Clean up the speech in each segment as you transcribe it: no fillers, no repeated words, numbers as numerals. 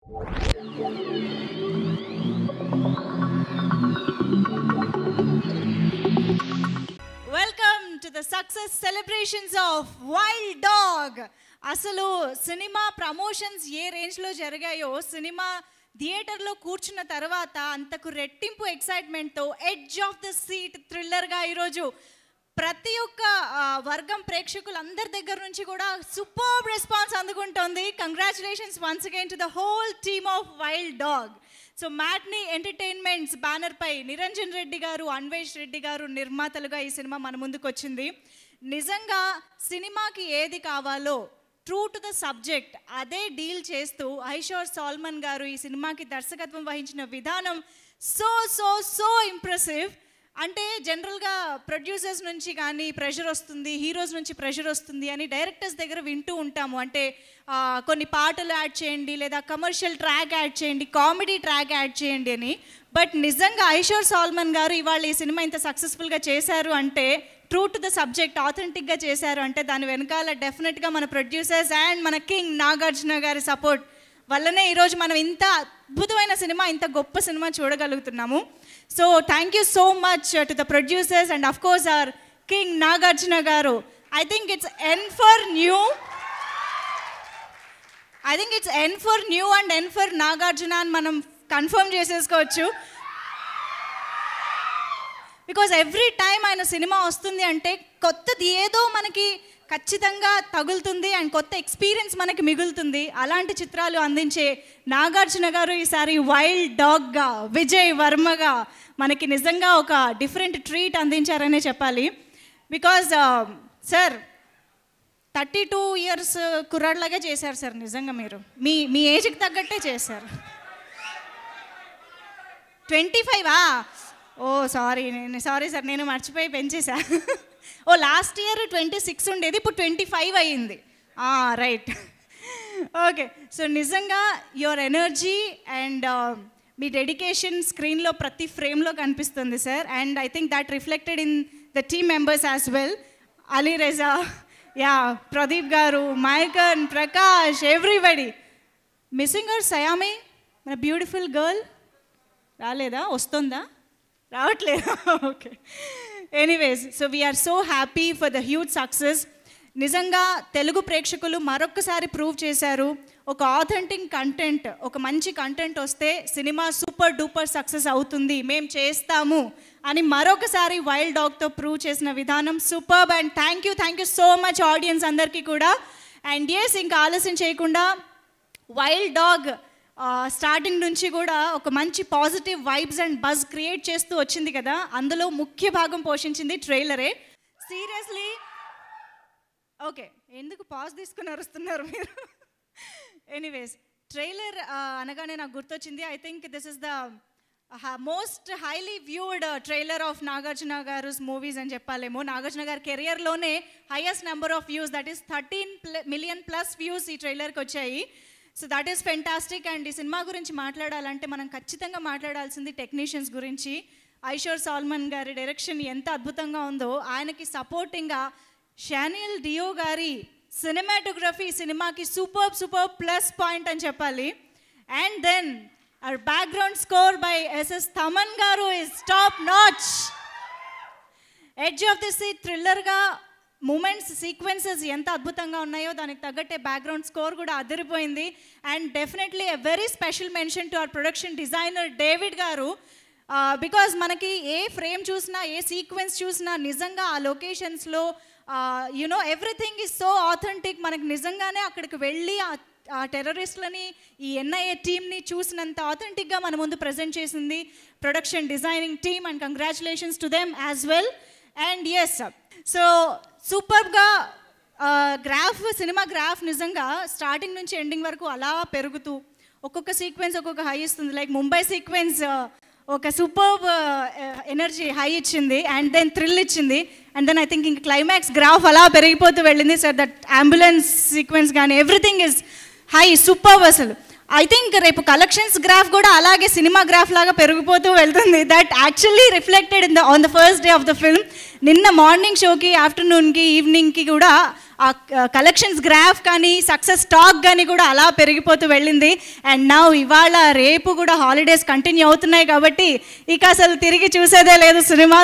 Welcome to the success celebrations of Wild Dog. అసలు cinema promotions ఏ రేంజ్లో జరిగాయో సినిమా థియేటర్లో కూర్చున్న తర్వాత అంతకు రెట్టింపు ఎక్సైట్మెంట్తో ఎడ్జ్ ఆఫ్ ద సీట్ థ్రిల్లర్గా ఈరోజు ప్రతి ఒక్క వర్గం ప్రేక్షకులందరి దగ్గర నుంచి కూడా సూపర్ రెస్పాన్స్ అందుకుంటోంది. Congratulations once again to the whole team of Wild Dog. So Matinee Entertainments బ్యానర్పై నిరంజన్ రెడ్డి గారు, అన్వేష్ రెడ్డి గారు నిర్మాతలుగా ఈ సినిమా మన ముందుకు వచ్చింది. నిజంగా సినిమాకి ఏది కావాలో ట్రూ టు ద సబ్జెక్ట్ అదే డీల్ చేస్తూ ఐషోర్ సాల్మన్ గారు ఈ సినిమాకి దర్శకత్వం వహించిన విధానం సో సో సో ఇంప్రెసివ్. అంటే జనరల్గా ప్రొడ్యూసర్స్ నుంచి కానీ ప్రెషర్ వస్తుంది, హీరోస్ నుంచి ప్రెషర్ వస్తుంది అని డైరెక్టర్స్ దగ్గర వింటూ ఉంటాము. అంటే కొన్ని పాటలు యాడ్ చేయండి, లేదా కమర్షియల్ ట్రాక్ యాడ్ చేయండి, కామెడీ ట్రాక్ యాడ్ చేయండి అని. బట్ నిజంగా ఐషోర్ సాల్మన్ గారు ఇవాళ ఈ సినిమా ఇంత సక్సెస్ఫుల్గా చేశారు అంటే, ట్రూ టు ద సబ్జెక్ట్ ఆథెంటిక్గా చేశారు అంటే దాని వెనకాల డెఫినెట్గా మన ప్రొడ్యూసర్స్ అండ్ మన కింగ్ నాగార్జున గారి సపోర్ట్ వల్లనే ఈరోజు మనం ఇంత అద్భుతమైన సినిమా, ఇంత గొప్ప సినిమా చూడగలుగుతున్నాము. So thank you so much to the producers and of course our king Nagarjuna garu. I think it's N for new and N for Nagarjuna అని మనం కన్ఫర్మ్ చేసేసుకోవచ్చు. బికాజ్ ఎవ్రీ టైం ఆయన సినిమా వస్తుంది అంటే కొత్తది ఏదో మనకి ఖచ్చితంగా తగులుతుంది అండ్ కొత్త ఎక్స్పీరియన్స్ మనకి మిగులుతుంది. అలాంటి చిత్రాలు అందించే నాగార్జున గారు ఈసారి వైల్డ్ డాగ్గా, విజయ్ వర్మగా మనకి నిజంగా ఒక డిఫరెంట్ ట్రీట్ అందించారనే చెప్పాలి. బికాజ్ సార్ 32 years కుర్రాడ్లాగే చేశారు సార్. నిజంగా మీరు మీ ఏజ్కి తగ్గట్టే చేశారు. 25 ఓ సారీ సార్, నేను మర్చిపోయి పెంచేసా. ఓ లాస్ట్ ఇయర్ 26 ఉండేది, ఇప్పుడు 25 అయ్యింది. Right, okay. సో నిజంగా your energy and me dedication స్క్రీన్లో ప్రతి ఫ్రేమ్లో కనిపిస్తుంది sir. And I think that reflected in the team members as well. Ali Reza, Pradeep గారు, మైకన్, ప్రకాష్, ఎవ్రీబడి. మిస్సింగర్ సయామి, మన బ్యూటిఫుల్ గర్ల్ రాలేదా? వస్తుందా? రావట్లేదా? Okay. Anyways, so we're so happy for the huge success. నిజంగా తెలుగు ప్రేక్షకులు మరొకసారి ప్రూవ్ చేశారు, ఒక ఆథెంటిక్ కంటెంట్, ఒక మంచి కంటెంట్ వస్తే సినిమా సూపర్ డూపర్ సక్సెస్ అవుతుంది, మేము చేస్తాము అని మరొకసారి వైల్డ్ డాగ్తో ప్రూవ్ చేసిన విధానం superb. And thank you so much audience అందరికీ కూడా. అండ్ ఎస్, ఇంకా ఆలస్యం చేయకుండా వైల్డ్ డాగ్ స్టార్టింగ్ నుంచి కూడా ఒక మంచి positive vibes and buzz create చేస్తూ వచ్చింది కదా, అందులో ముఖ్య భాగం పోషించింది ట్రైలరే. సీరియస్లీ, ఓకే, ఎందుకు పాజ్ తీసుకుని అరుస్తున్నారు మీరు? ఎనీవేస్, ట్రైలర్ అనగానే నాకు గుర్తొచ్చింది, I think this is the most highly viewed trailer of Nagarjuna garu movies అని చెప్పాలేమో. నాగార్జున గారి కెరియర్లోనే highest number of views, that is 13 million+ views ఈ ట్రైలర్కి వచ్చాయి. So that is fantastic. And ఈ సినిమా గురించి మాట్లాడాలంటే మనం ఖచ్చితంగా మాట్లాడాల్సింది టెక్నీషియన్స్ గురించి. ఐషోర్ సాల్మన్ గారి డైరెక్షన్ ఎంత అద్భుతంగా ఉందో, ఆయనకి సపోర్టింగ్గా షానియల్ డియో గారి సినిమాటోగ్రఫీ సినిమాకి సూపర్ ప్లస్ పాయింట్ అని చెప్పాలి. And then our background score by S.S. Thaman garu is top notch. Edge of the seat thriller ga moments, sequences ఎంత అద్భుతంగా ఉన్నాయో దానికి తగ్గట్టే బ్యాక్గ్రౌండ్ స్కోర్ కూడా అదిరిపోయింది. And definitely a very special mention to our production designer David garu. Because మనకి ఏ frame చూసినా, ఏ సీక్వెన్స్ చూసినా నిజంగా ఆ లొకేషన్స్లో you know everything is so authentic. మనకి నిజంగానే అక్కడికి వెళ్ళి ఆ టెర్రరిస్ట్లని, ఈ ఎన్ఐఏ టీమ్ని చూసినంత ఆథెంటిక్గా మన ముందు ప్రజెంట్ చేసింది production designing team. And congratulations to them as well. And yes, so సూపర్గా సినిమా గ్రాఫ్ నిజంగా స్టార్టింగ్ నుంచి ఎండింగ్ వరకు అలా పెరుగుతూ ఒక్కొక్క సీక్వెన్స్ ఒక్కొక్క హై ఇస్తుంది. లైక్ ముంబై సీక్వెన్స్ ఒక సూపర్ ఎనర్జీ హై ఇచ్చింది, అండ్ దెన్ థ్రిల్ ఇచ్చింది, అండ్ దెన్ ఐ థింక్ ఇంక క్లైమాక్స్ గ్రాఫ్ అలా పెరిగిపోతూ వెళ్ళింది సార్. దట్ అంబులెన్స్ సీక్వెన్స్ కానీ ఎవ్రీథింగ్ ఇస్ హై, సూపర్. అసలు ఐ థింక్ రేపు కలెక్షన్స్ గ్రాఫ్ కూడా అలాగే సినిమా గ్రాఫ్ లాగా పెరిగిపోతూ వెళ్తుంది. That actually reflected on the first day of the film. నిన్న మార్నింగ్ షోకి, ఆఫ్టర్నూన్కి, ఈవినింగ్కి కూడా ఆ కలెక్షన్స్ గ్రాఫ్ కానీ సక్సెస్ టాక్ కానీ కూడా అలా పెరిగిపోతూ వెళ్ళింది. అండ్ నా ఇవాళ రేపు కూడా హాలిడేస్ కంటిన్యూ అవుతున్నాయి కాబట్టి ఇక అసలు తిరిగి చూసేదే లేదు cinema.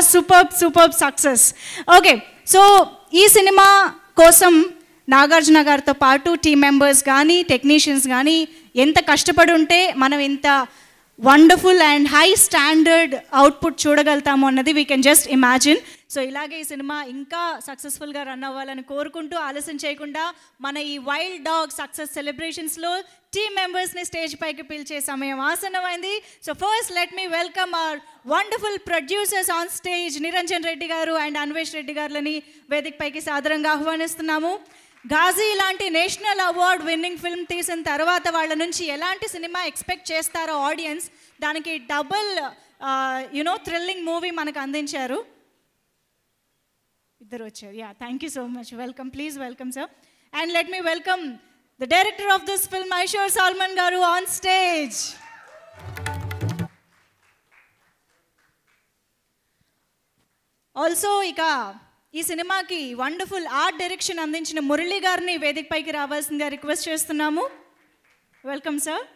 Super success. Okay, so ఈ సినిమా కోసం నాగార్జున గారితో పాటు టీమ్ మెంబర్స్ కానీ టెక్నీషియన్స్ కానీ ఎంత కష్టపడి ఉంటే మనం ఇంత wonderful and high standard output చూడగలుగుతాము అన్నది we can just imagine. So ఇలాగే ఈ సినిమా ఇంకా సక్సెస్ఫుల్గా రన్ అవ్వాలని కోరుకుంటూ ఆలస్యం చేయకుండా మన ఈ వైల్డ్ డాగ్ సక్సెస్ సెలబ్రేషన్స్లో టీమ్ మెంబర్స్ని స్టేజ్ పైకి పిలిచే సమయం ఆసన్నమైంది. So first let me welcome our wonderful producers on stage, Niranjan Reddy గారు అండ్ అన్వేష్ రెడ్డి గారులని వేదిక పైకి సాదరంగా ఆహ్వానిస్తున్నాము. ఘాజీ లాంటి నేషనల్ అవార్డ్ విన్నింగ్ ఫిల్మ్ తీసిన తర్వాత వాళ్ళ నుంచి ఎలాంటి సినిమా ఎక్స్పెక్ట్ చేస్తారో ఆడియన్స్, దానికి డబుల్ థ్రిల్లింగ్ మూవీ మనకు అందించారు. ఇద్దరు వచ్చారు. Yeah, thank you so much. Welcome, please welcome sir. And let me welcome the director of this film Aishor Solomon garu on stage. Also ఇక ఈ సినిమాకి వండర్ఫుల్ ఆర్ట్ డైరెక్షన్ అందించిన మురళి గారిని వేదిక పైకి రావాల్సిందిగా రిక్వెస్ట్ చేస్తున్నాము. Welcome sir.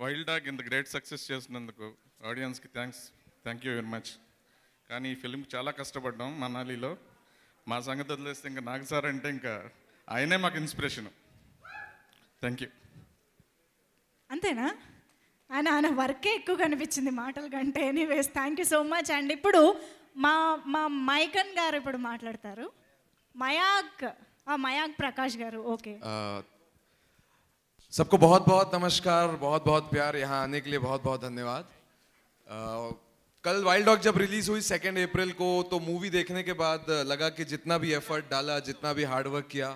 వైల్డ్ డాగ్ ఇంత గ్రేట్ సక్సెస్ చేసినందుకు ఆడియన్స్కి థ్యాంక్ యూ వెరీ మచ్. కానీ ఈ ఫిల్మ్ చాలా కష్టపడ్డాం మనాలిలో. మా సంగతి వదిలేస్తే ఇంకా నాగ్ సార్ అంటే ఇంకా ఆయనే మాకు ఇన్స్పిరేషన్. Thank you. అంతేనా? ఆయన వర్కే ఎక్కువ కనిపించింది మాటల కంటే. Anyways thank you so much. And ఇప్పుడు మా మా మైకన్ గారు ఇప్పుడు మాట్లాడతారు. మయాక్ ప్రకాష్ గారు. ఓకే. सबको बहुत बहुत नमस्कार, बहुत बहुत प्यार, यहाँ आने के लिए बहुत बहुत धन्यवाद. कल वाइल्ड डॉग जब रिलीज हुई 2 अप्रैल को, तो मूवी देखने के बाद लगा कि जितना भी एफर्ट डाला, जितना भी हार्डवर्क किया,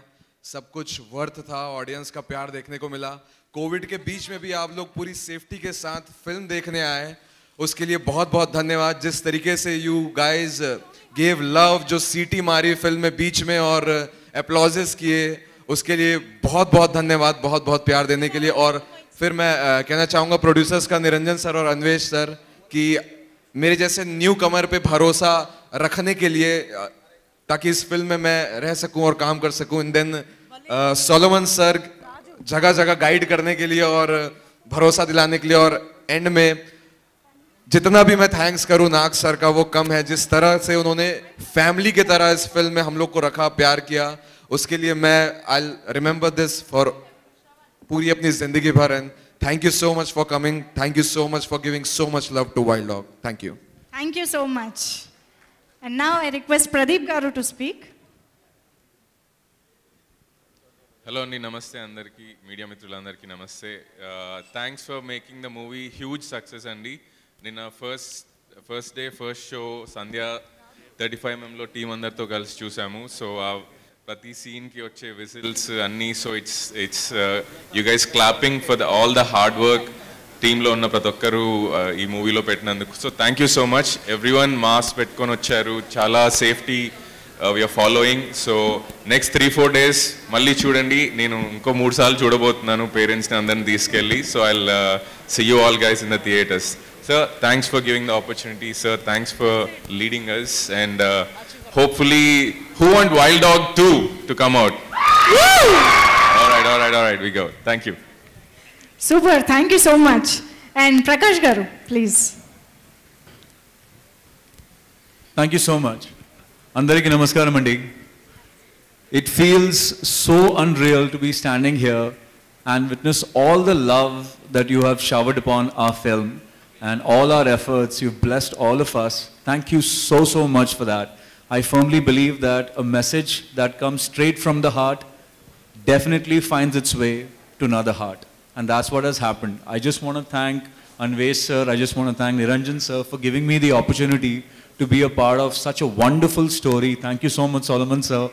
सब कुछ वर्थ था। ऑडियंस का प्यार देखने को मिला। कोविड के बीच में भी आप लोग पूरी सेफ्टी के साथ फिल्म देखने आए, उसके लिए बहुत बहुत धन्यवाद। जिस तरीके से यू गाइज गेव लव, जो सीटी मारी फिल्म में बीच में और एप्लॉजेस किए, उसके लिए बहुत बहुत धन्यवाद, बहुत बहुत प्यार देने के लिए। और फिर मैं कहना चाहूँगा प्रोड्यूसर्स का, निरंजन सर और अन्वेश सर, कि मेरे जैसे न्यू कमर पे भरोसा रखने के लिए, ताकि इस फिल्म में मैं रह सकूं और काम कर सकूं। एंड देन सोलोमन सर जगह जगह गाइड करने के लिए और भरोसा दिलाने के लिए। और एंड में जितना भी मैं थैंक्स करूं नाग सर का वो कम है। जिस तरह से उन्होंने फैमिली की तरह इस फिल्म में हम लोग को रखा, प्यार किया, उसके लिए मैं आई रिमेंबर दिस फॉर पूरी अपनी जिंदगी भर। And thank you so much for coming. Thank you so much for giving so much love to Wild Dog. Thank you. Thank you so much. And now I request Pradeep Garu to speak. Hello Andy, namaste andarki, media mitrulandarki namaste. Thanks for making the movie huge success Andy. Nina first day, first show, Sandhya 35mm lo team andartho kalisi chusamu. So ప్రతి సీన్కి వచ్చే whistles అన్నీ, so it's you guys clapping for all the hard work టీంలో ఉన్న ప్రతి ఒక్కరు ఈ మూవీలో పెట్టినందుకు. So thank you so much. Everyone mask పెట్టుకొని వచ్చారు, చాలా safety we're following. So next 3-4 days మళ్ళీ చూడండి. నేను ఇంకో 3 సార్లు చూడబోతున్నాను పేరెంట్స్ని అందరిని తీసుకెళ్ళి. So I see you all guys in the theatres. Sir, thanks for giving the opportunity. Sir, thanks for leading us. And hopefully, who want Wild Dog 2 to come out? Woo! All right, we go. Thank you. Super, thank you so much. And Prakash Garu, please. Thank you so much. Andariki namaskaram andi. It feels so unreal to be standing here and witness all the love that you have showered upon our film. And all our efforts, you've blessed all of us. Thank you so much for that. I firmly believe that a message that comes straight from the heart definitely finds its way to another heart. And that's what has happened. I just want to thank Anvesh sir, I just want to thank Niranjan sir for giving me the opportunity to be a part of such a wonderful story. Thank you so much Solomon sir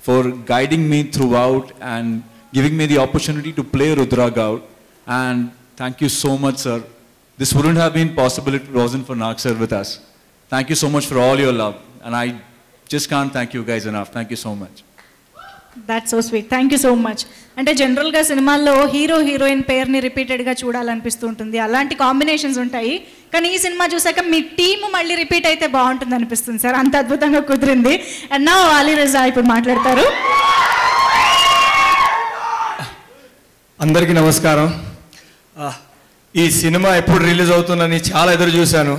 for guiding me throughout and giving me the opportunity to play Rudra Gaud. And thank you so much sir. This wouldn't have been possible if it wasn't for Nag sir with us. Thank you so much for all your love. And I just can't thank you guys enough. Thank you so much. That's so sweet. Thank you so much. అంటే జనరల్గా సినిమాల్లో hero heroine పేరుని రిపీటెడ్గా చూడాలనిపిస్తూ ఉంటుంది, అలాంటి combinations ఉంటాయి. కానీ ఈ సినిమా చూసాక మీ టీము మళ్ళీ రిపీట్ అయితే బాగుంటుంది అనిపిస్తుంది సార్, అంత అద్భుతంగా కుదిరింది. అండ్ నా అలీ రజా ఇప్పుడు మాట్లాడతారు. అందరికీ నమస్కారం. ఈ సినిమా ఎప్పుడు రిలీజ్ అవుతుందని చాలా ఎదురు చూశాను.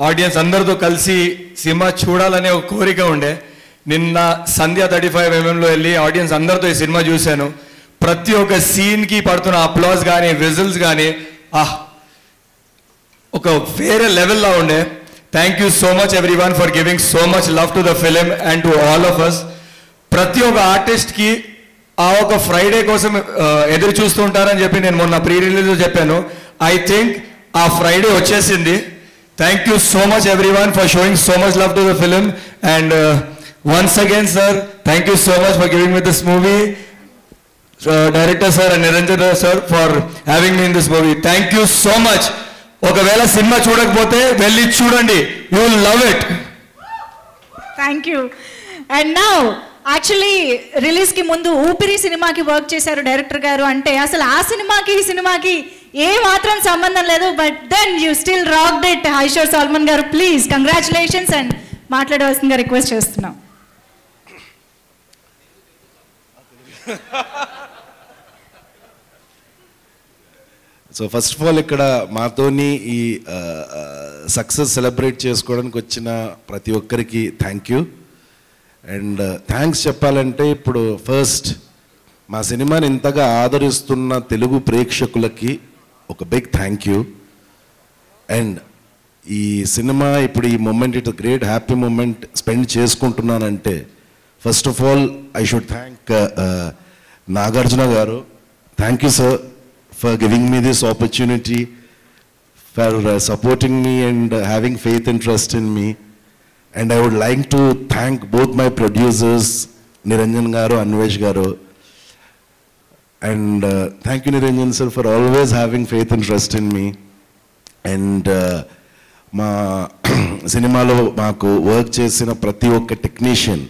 ఆడియన్స్ అందరితో కలిసి సినిమా చూడాలనే ఒక కోరిక ఉండే. నిన్న సంధ్య 35mm వెళ్ళి ఆడియన్స్ అందరితో ఈ సినిమా చూశాను. ప్రతి ఒక్క సీన్కి పడుతున్న అప్లాజ్ కానీ విజిల్స్ కానీ ఒక వేరే లెవెల్లో ఉండే. Thank you so much everyone for giving so much love to the film and to all of us. ప్రతి ఒక్క ఆర్టిస్ట్కి ఆ ఒక ఫ్రైడే కోసం ఎదురు చూస్తూ ఉంటారని చెప్పి నేను మొన్న ప్రీ రిలీజ్లో చెప్పాను. ఐ థింక్ ఆ ఫ్రైడే వచ్చేసింది. Thank you so much everyone for showing so much love to the film. And once again sir, thank you so much for giving me this movie. Director sir and Niranjan sir for having me in this movie. Thank you so much. ఒకవేళ cinema చూడకపోతే వెళ్ళి చూడండి, you will love it. Thank you. And now actually రిలీజ్కి ముందు ఊపిరి సినిమాకి work చేశారు director గారు. అంటే అసలు ఆ సినిమాకి ఈ సినిమాకి ఏ మాత్రం సంబంధం లేదు, but then you still rocked it. Aishwar Salman garu please congratulations and మాట్లాడవలసిందిగా రిక్వెస్ట్ చేస్తున్నాం. సో ఫస్ట్ ఆఫ్ ఆల్ ఇక్కడ మాతోని ఈ సక్సెస్ సెలబ్రేట్ చేసుకోవడానికి వచ్చిన ప్రతి ఒక్కరికి థ్యాంక్ యూ. అండ్ థ్యాంక్స్ చెప్పాలంటే ఇప్పుడు ఫస్ట్ మా సినిమాని ఇంతగా ఆదరిస్తున్న తెలుగు ప్రేక్షకులకి ఒక బిగ్ థ్యాంక్ యూ. అండ్ ఈ సినిమా ఇప్పుడు ఈ moment, it great happy moment spend చేసుకుంటున్నానంటే first of all I should thank Nagarjuna garu. Thank you sir for giving me this opportunity for supporting me and having faith and trust in me. And I would like to thank both my producers, Niranjan Garu, Anvesh Garu. And thank you, Niranjan sir, for always having faith and trust in me. And మా సినిమాలో మాకు work చేసిన ప్రతి ఒక్క technician,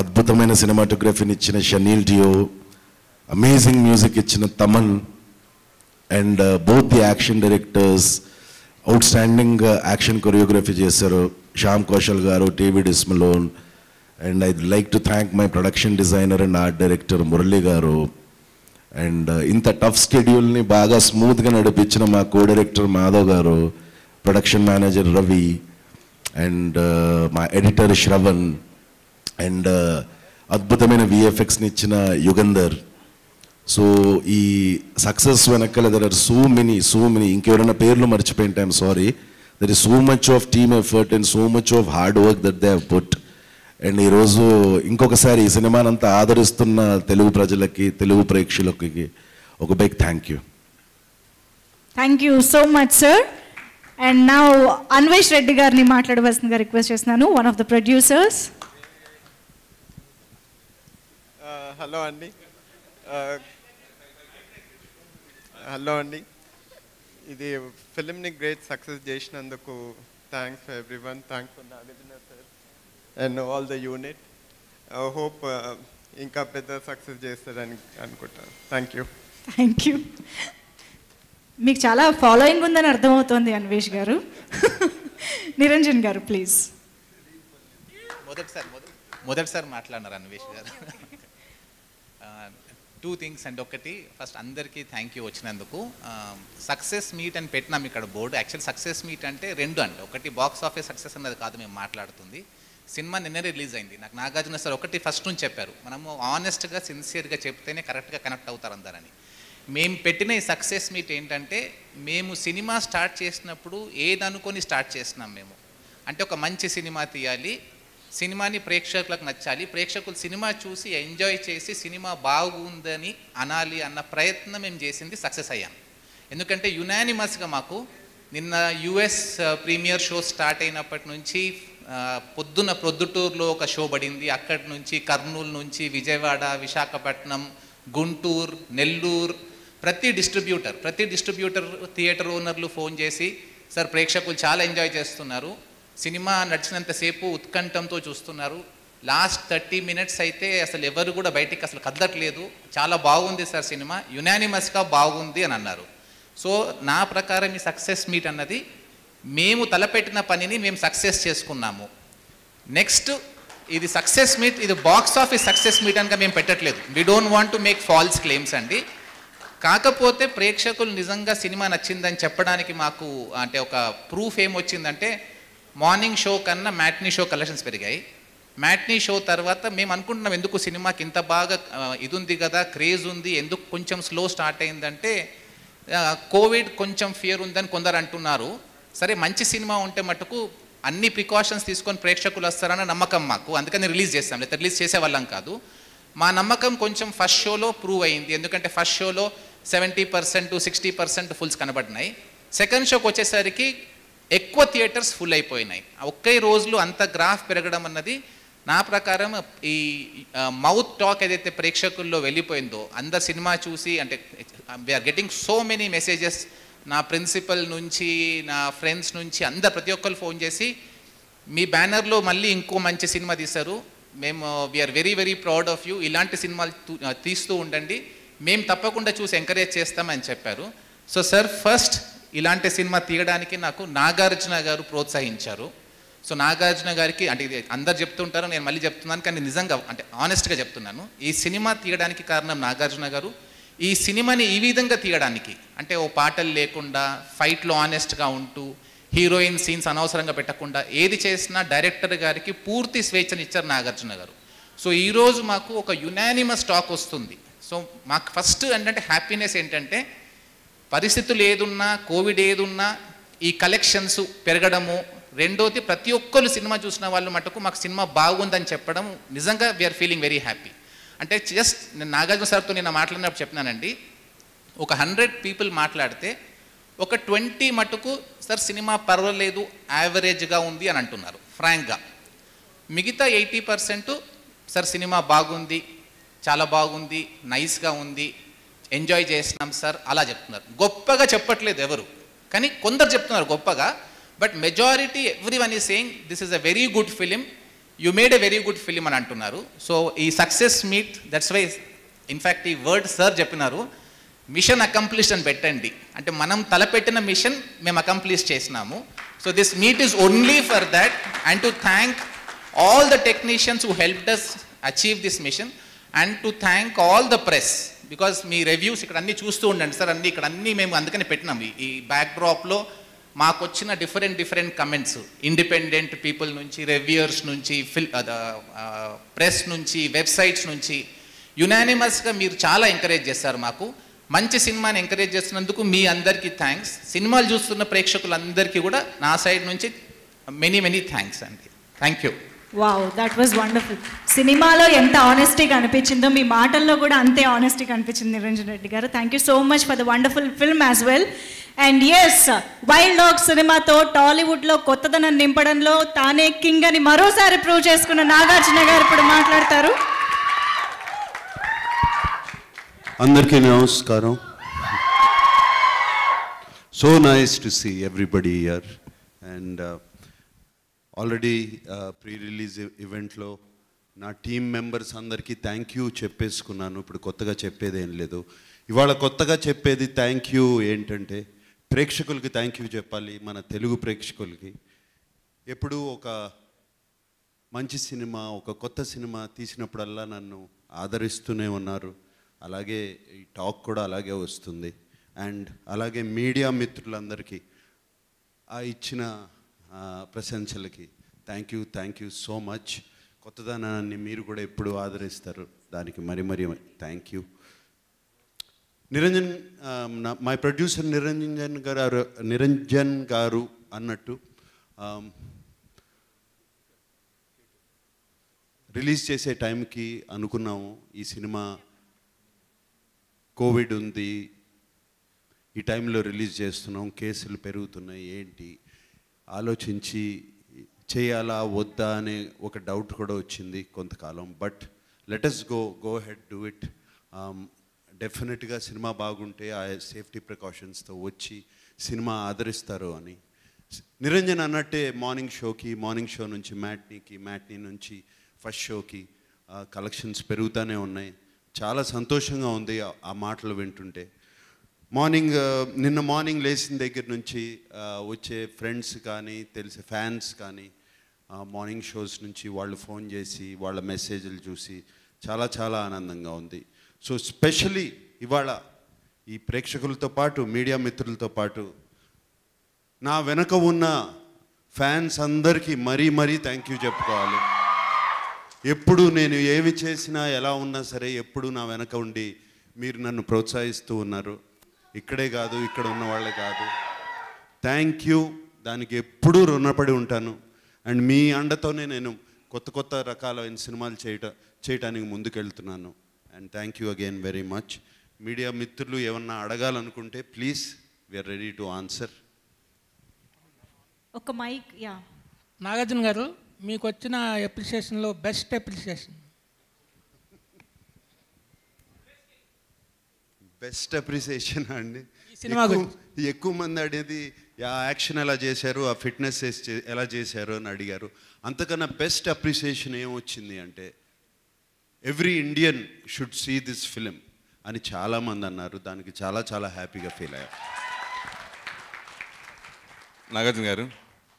అద్భుతమైన సినిమాటోగ్రఫీని ఇచ్చిన chenille డియో, amazing music ఇచ్చిన Thaman, and both the action directors outstanding action choreography చేశారు, Shyam Kaushal garu, David Ismalone. And I like to thank my production designer and art director Murali garu. And ఇంత టఫ్ స్కెడ్యూల్ని బాగా స్మూత్గా నడిపించిన మా కో director Madhav garu, production manager Ravi, and మా ఎడిటర్ శ్రవణ్, అండ్ అద్భుతమైన విఎఫ్ఎక్స్ని ఇచ్చిన యుగంధర్. సో ఈ సక్సెస్ వెనకాల దర్ ఆర్ సో మెనీ ఇంకెవరైనా పేర్లు మర్చిపోయింటే I'm sorry. There is so much of team effort and so much of hard work that they have put. And ఈరోజు ఇంకొకసారి ఈ సినిమానంతా ఆదరిస్తున్న తెలుగు ప్రజలకి, తెలుగు ప్రేక్షకులకి ఒక big thank you. Thank you so much sir. And now Anvesh Reddy గారిని మాట్లాడవలసిందిగా రిక్వెస్ట్ చేస్తున్నాను, one of the producers. Hello అండి. హలో అండి. ఇది ఫిలింని గ్రేట్ సక్సెస్ చేసినందుకు thanks for everyone. Thanks for Nagarjuna sir and all the unit. Hope ఇంకా పెద్ద సక్సెస్ చేస్తారని అనుకుంటాను. Thank you. Thank you. మీకు చాలా ఫాలోయింగ్ ఉందని అర్థమవుతోంది అన్వేష్ గారు. నిరంజన్ గారు ప్లీజ్. మొదటిసారి మాట్లాడినారు అన్వేష్ గారు. 2 things అండి. ఒకటి, ఫస్ట్ అందరికీ థ్యాంక్ యూ వచ్చినందుకు. సక్సెస్ మీట్ అని పెట్టినాం ఇక్కడ బోర్డు. యాక్చువల్ సక్సెస్ మీట్ అంటే 2 అండి. ఒకటి బాక్స్ ఆఫీస్ సక్సెస్ అన్నది కాదు మేము మాట్లాడుతుంది. సినిమా నిన్నే రిలీజ్ అయింది. నాకు నాగార్జున సార్ ఒకటి ఫస్ట్ నుంచి చెప్పారు, మనము ఆనెస్ట్గా సిన్సియర్గా చెప్తేనే కరెక్ట్గా కనెక్ట్ అవుతారు అందరని. మేము పెట్టిన ఈ సక్సెస్ మీట్ ఏంటంటే, మేము సినిమా స్టార్ట్ చేసినప్పుడు ఏదనుకొని స్టార్ట్ చేసినాం మేము. అంటే ఒక మంచి సినిమా తీయాలి, సినిమాని ప్రేక్షకులకు నచ్చాలి, ప్రేక్షకులు సినిమా చూసి ఎంజాయ్ చేసి సినిమా బాగుందని అనాలి అన్న ప్రయత్నం మేము చేసింది సక్సెస్ అయ్యాం. ఎందుకంటే యునానిమస్గా మాకు నిన్న యుఎస్ ప్రీమియర్ షో స్టార్ట్ అయినప్పటి నుంచి ప్రొద్దుటూరులో ఒక షో పడింది. అక్కడి నుంచి కర్నూలు నుంచి విజయవాడ, విశాఖపట్నం, గుంటూరు, నెల్లూరు, ప్రతి డిస్ట్రిబ్యూటర్ థియేటర్ ఓనర్లు ఫోన్ చేసి, సార్ ప్రేక్షకులు చాలా ఎంజాయ్ చేస్తున్నారు, సినిమా నడిచినంతసేపు ఉత్కంఠంతో చూస్తున్నారు, లాస్ట్ 30 minutes అయితే అసలు ఎవరు కూడా బయటికి అసలు కదలట్లేదు, చాలా బాగుంది సార్ సినిమా, యునానిమస్గా బాగుంది అని అన్నారు. సో నా ప్రకారం ఈ సక్సెస్ మీట్ అన్నది మేము తలపెట్టిన పనిని మేము సక్సెస్ చేసుకున్నాము. నెక్స్ట్ ఇది సక్సెస్ మీట్, ఇది బాక్స్ ఆఫీస్ సక్సెస్ మీట్ అనగా మేము పెట్టట్లేదు. We don't want to make false claims అండి. కాకపోతే ప్రేక్షకులు నిజంగా సినిమా నచ్చిందని చెప్పడానికి మాకు అంటే ఒక ప్రూఫ్ ఏమొచ్చిందంటే, మార్నింగ్ షో కన్నా మ్యాట్నీ షో కలెక్షన్స్ పెరిగాయి. మ్యాట్నీ షో తర్వాత మేము అనుకుంటున్నాం ఎందుకు సినిమాకి ఇంత బాగా ఇది ఉంది కదా, క్రేజ్ ఉంది, ఎందుకు కొంచెం స్లో స్టార్ట్ అయిందంటే కోవిడ్ కొంచెం ఫియర్ ఉందని కొందరు అంటున్నారు. సరే మంచి సినిమా ఉంటే మటుకు అన్ని ప్రికాషన్స్ తీసుకొని ప్రేక్షకులు వస్తారన్న నమ్మకం మాకు, అందుకని రిలీజ్ చేస్తాం, లేకపోతే రిలీజ్ చేసేవాళ్ళం కాదు. మా నమ్మకం కొంచెం ఫస్ట్ షోలో ప్రూవ్ అయింది. ఎందుకంటే ఫస్ట్ షోలో 70% to 60% ఫుల్స్ కనబడినాయి. సెకండ్ షోకి వచ్చేసరికి ఎక్కువ థియేటర్స్ ఫుల్ అయిపోయినాయి. ఒకే రోజులో అంత గ్రాఫ్ పెరగడం అన్నది నా ప్రకారం ఈ మౌత్ టాక్ ఏదైతే ప్రేక్షకుల్లో వెళ్ళిపోయిందో, అందరు సినిమా చూసి అంటే we're getting so many messages, నా ప్రిన్సిపల్ నుంచి నా ఫ్రెండ్స్ నుంచి అందరు ప్రతి ఒక్కరు ఫోన్ చేసి మీ బ్యానర్లో మళ్ళీ ఇంకో మంచి సినిమా తీశారు, మేము we're very very proud of you, ఇలాంటి సినిమాలు తీస్తూ ఉండండి, మేము తప్పకుండా చూసి ఎంకరేజ్ చేస్తామని చెప్పారు. సో సార్ ఫస్ట్ ఇలాంటి సినిమా తీయడానికి నాకు నాగార్జున గారు ప్రోత్సహించారు. సో నాగార్జున గారికి అంటే ఇది అందరు చెప్తుంటారు, నేను మళ్ళీ చెప్తున్నాను, కానీ నిజంగా అంటే ఆనెస్ట్గా చెప్తున్నాను, ఈ సినిమా తీయడానికి కారణం నాగార్జున గారు. ఈ సినిమాని ఈ విధంగా తీయడానికి అంటే ఓ పాటలు లేకుండా, ఫైట్లో ఆనెస్ట్గా ఉంటూ, హీరోయిన్ సీన్స్ అనవసరంగా పెట్టకుండా ఏది చేసినా డైరెక్టర్ గారికి పూర్తి స్వేచ్ఛను ఇచ్చారు నాగార్జున గారు. సో ఈరోజు మాకు ఒక యునానిమస్ టాక్ వస్తుంది. సో మాకు ఫస్ట్ ఏంటంటే హ్యాపీనెస్ ఏంటంటే, పరిస్థితులు ఏదున్నా, కోవిడ్ ఏదున్నా, ఈ కలెక్షన్స్ పెరగడము, రెండోది ప్రతి ఒక్కరు సినిమా చూసిన వాళ్ళు మటుకు మాకు సినిమా బాగుందని చెప్పడం, నిజంగా వీఆర్ ఫీలింగ్ వెరీ హ్యాపీ. అంటే జస్ట్ నేను నాగార్జున సార్తో నిన్న మాట్లాడినప్పుడు చెప్పినానండి, ఒక 100 people మాట్లాడితే ఒక 20 మటుకు సార్ సినిమా పర్వాలేదు యావరేజ్గా ఉంది అని అంటున్నారు ఫ్రాంక్గా. మిగతా 80% సార్ సినిమా బాగుంది, చాలా బాగుంది, నైస్గా ఉంది, ఎంజాయ్ చేసినాం సార్ అలా చెప్తున్నారు. గొప్పగా చెప్పట్లేదు ఎవరు, కానీ కొందరు చెప్తున్నారు గొప్పగా. But majority everyone is saying this is a very good film, you made a very good film అని అంటున్నారు. సో ఈ success meet, that's why in fact ఈ వర్డ్ సార్ చెప్పినారు, మిషన్ అకంప్లిష్డ్ అని పెట్టండి. అంటే మనం తలపెట్టిన మిషన్ మేము అకంప్లిష్ చేసినాము. So this meet is only for that and to thank all the technicians who helped us achieve this mission and to thank all the press because me reviews ఇక్కడ అన్నీ చూస్తూ ఉండండి సార్, అన్నీ ఇక్కడ అన్నీ మేము అందుకని పెట్టినాం. ఈ బ్యాక్డ్రాప్లో మాకు వచ్చిన డిఫరెంట్ కమెంట్స్ ఇండిపెండెంట్ పీపుల్ నుంచి, రివ్యూయర్స్ నుంచి, ప్రెస్ నుంచి, వెబ్సైట్స్ నుంచి యునానిమస్గా మీరు చాలా ఎంకరేజ్ చేస్తారు. మాకు మంచి సినిమాని ఎంకరేజ్ చేస్తున్నందుకు మీ అందరికీ థ్యాంక్స్. సినిమాలు చూస్తున్న ప్రేక్షకులందరికీ కూడా నా సైడ్ నుంచి మెనీ థ్యాంక్స్ అండి. Thank you. Wow, that was wonderful. సినిమాలో ఎంత ఆనెస్టీగా అనిపించిందో మీ మాటల్లో కూడా అంతే ఆనెస్టీగా అనిపించింది Niranjan Reddy garu. Thank you so much for the wonderful film as well. And yes, wild dog సినిమాతో టాలీవుడ్లో కొత్తదనం నింపడంలో తానే కింగ్ అని మరోసారి ప్రూవ్ చేసుకున్న నాగార్జున గారు ఇప్పుడు మాట్లాడతారు. అందరికీ నమస్కారం. So nice to see everybody here. And already pre-release ఈవెంట్లో నా టీమ్ మెంబర్స్ అందరికీ థ్యాంక్ యూ చెప్పేసుకున్నాను. ఇప్పుడు కొత్తగా చెప్పేది ఏం లేదు. ఇవాళ కొత్తగా చెప్పేది థ్యాంక్ యూ ఏంటంటే, ప్రేక్షకులకి థ్యాంక్ యూ చెప్పాలి, మన తెలుగు ప్రేక్షకులకి. ఎప్పుడూ ఒక మంచి సినిమా, ఒక కొత్త సినిమా తీసినప్పుడల్లా నన్ను ఆదరిస్తూనే ఉన్నారు. అలాగే ఈ టాక్ కూడా అలాగే వస్తుంది. అండ్ అలాగే మీడియా మిత్రులందరికీ ఆ ఇచ్చిన ప్రశంసలకి థ్యాంక్ యూ సో మచ్. కొత్తదనాన్ని మీరు కూడా ఎప్పుడు ఆదరిస్తారు, దానికి మరి thank you. Niranjan, my producer Niranjan గారు అన్నట్టు రిలీజ్ చేసే టైంకి అనుకున్నాము ఈ సినిమా కోవిడ్ ఉంది, ఈ టైంలో రిలీజ్ చేస్తున్నాం, కేసులు పెరుగుతున్నాయి, ఏంటి ఆలోచించి చేయాలా వద్దా అనే ఒక డౌట్ కూడా వచ్చింది కొంతకాలం. But let's go ahead do it. డెఫినెట్గా సినిమా బాగుంటే ఆ సేఫ్టీ ప్రికాషన్స్తో వచ్చి సినిమా ఆదరిస్తారు అని. నిరంజన్ అన్నట్టే మార్నింగ్ షో నుంచి మ్యాట్నీ నుంచి ఫస్ట్ షోకి కలెక్షన్స్ పెరుగుతూనే ఉన్నాయి. చాలా సంతోషంగా ఉంది ఆ మాటలు వింటుంటే. నిన్న మార్నింగ్ లేచిన దగ్గర నుంచి వచ్చే ఫ్రెండ్స్ కానీ తెలిసే ఫ్యాన్స్ కానీ మార్నింగ్ షోస్ నుంచి వాళ్ళు ఫోన్ చేసి వాళ్ళ మెసేజ్లు చూసి చాలా ఆనందంగా ఉంది. సో స్పెషలీ ఇవాళ ఈ ప్రేక్షకులతో పాటు మీడియా మిత్రులతో పాటు నా వెనక ఉన్న ఫ్యాన్స్ అందరికీ మరీ థ్యాంక్ యూ చెప్పుకోవాలి. ఎప్పుడు నేను ఏమి చేసినా ఎలా ఉన్నా సరే ఎప్పుడు నా వెనక ఉండి మీరు నన్ను ప్రోత్సహిస్తూ ఉన్నారు. ఇక్కడే కాదు, ఇక్కడ ఉన్న వాళ్ళే కాదు. థ్యాంక్ యూ, దానికి ఎప్పుడూ రుణపడి ఉంటాను. అండ్ మీ అండతోనే నేను కొత్త రకాలైన సినిమాలు చేయటానికి ముందుకెళ్తున్నాను. And thank you again very much. Media మిత్రులు ఏమన్నా అడగాలనుకుంటే please, we're ready to answer. ఒక మైక్. యా, నాగార్జున గారు, మీకు వచ్చిన అప్రిషియేషన్లో బెస్ట్ అప్రిషియేషన్? బెస్ట్ అప్రిసియేషన్ అండి, సినిమా ఎక్కువ మంది అడిగేది యాక్షన్ ఎలా చేశారు, ఆ ఫిట్నెస్ ఎలా చేశారు అని అడిగారు. అంతకన్నా బెస్ట్ అప్రిసియేషన్ ఏమొచ్చింది అంటే, every Indian should see this film అని చాలామంది అన్నారు. దానికి చాలా హ్యాపీగా ఫీల్ అయ్యారు. నాగార్జున గారు,